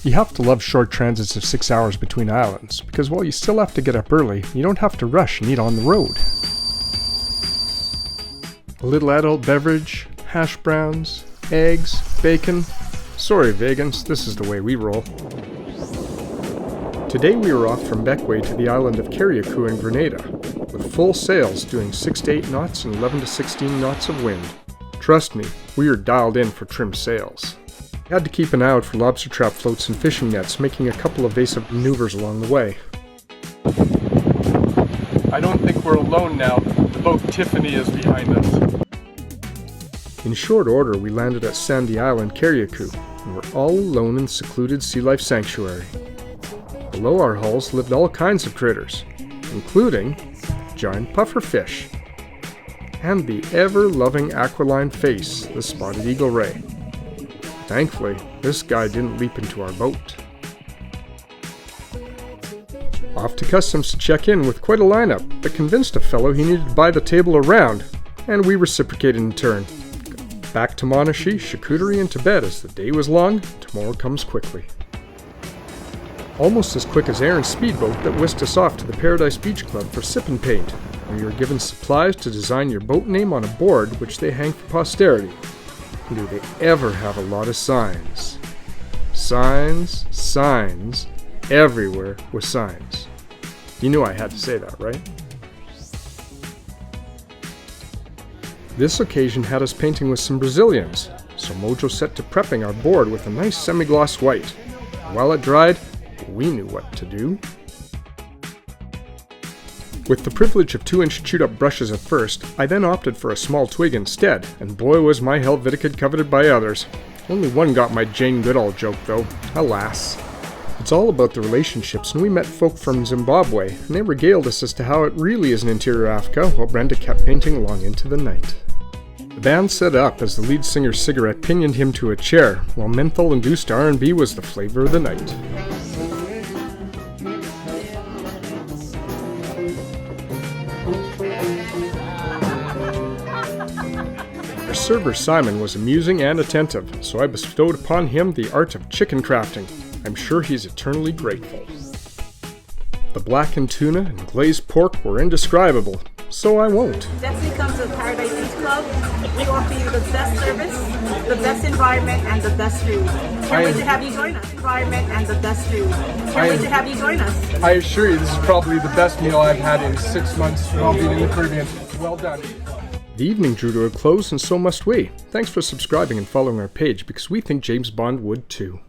You have to love short transits of 6 hours between islands, because while you still have to get up early, you don't have to rush and eat on the road. A little adult beverage, hash browns, eggs, bacon. Sorry vegans, this is the way we roll. Today we are off from Beckway to the island of Carriacou in Grenada, with full sails doing 6 to 8 knots and 11 to 16 knots of wind. Trust me, we are dialed in for trim sails. We had to keep an eye out for lobster trap floats and fishing nets, making a couple evasive maneuvers along the way. I don't think we're alone now. The boat Tiffany is behind us. In short order, we landed at Sandy Island, Carriacou, and were all alone in secluded sea life sanctuary. Below our hulls lived all kinds of critters, including giant pufferfish, and the ever-loving aquiline face, the spotted eagle ray. Thankfully, this guy didn't leap into our boat. Off to customs to check in with quite a lineup, but convinced a fellow he needed to buy the table around, and we reciprocated in turn. Back to Monashi, charcuterie, and to bed as the day was long, tomorrow comes quickly. Almost as quick as Aaron's speedboat that whisked us off to the Paradise Beach Club for sip and paint, where you are given supplies to design your boat name on a board which they hang for posterity. And do they ever have a lot of signs? Signs, signs, everywhere with signs. You knew I had to say that, right? This occasion had us painting with some Brazilians, so Mojo set to prepping our board with a nice semi-gloss white. While it dried, we knew what to do. With the privilege of 2-inch chewed-up brushes at first, I then opted for a small twig instead, and boy was my Helvetica coveted by others. Only one got my Jane Goodall joke though, alas. It's all about the relationships, and we met folk from Zimbabwe, and they regaled us as to how it really is in interior Africa, while Brenda kept painting along into the night. The band set up as the lead singer's cigarette pinioned him to a chair, while menthol-induced R&B was the flavor of the night. Our server Simon was amusing and attentive, so I bestowed upon him the art of chicken crafting. I'm sure he's eternally grateful. The blackened tuna and glazed pork were indescribable, so I won't. Definitely come to the Paradise Beach Club. We offer you the best service, the best environment, and the best food. Can't wait to have you join us. Environment and the best food. Can't wait to have you join us. I assure you, this is probably the best meal I've had in 6 months while being in the Caribbean. Well done. The evening drew to a close, and so must we. Thanks for subscribing and following our page, because we think James Bond would too.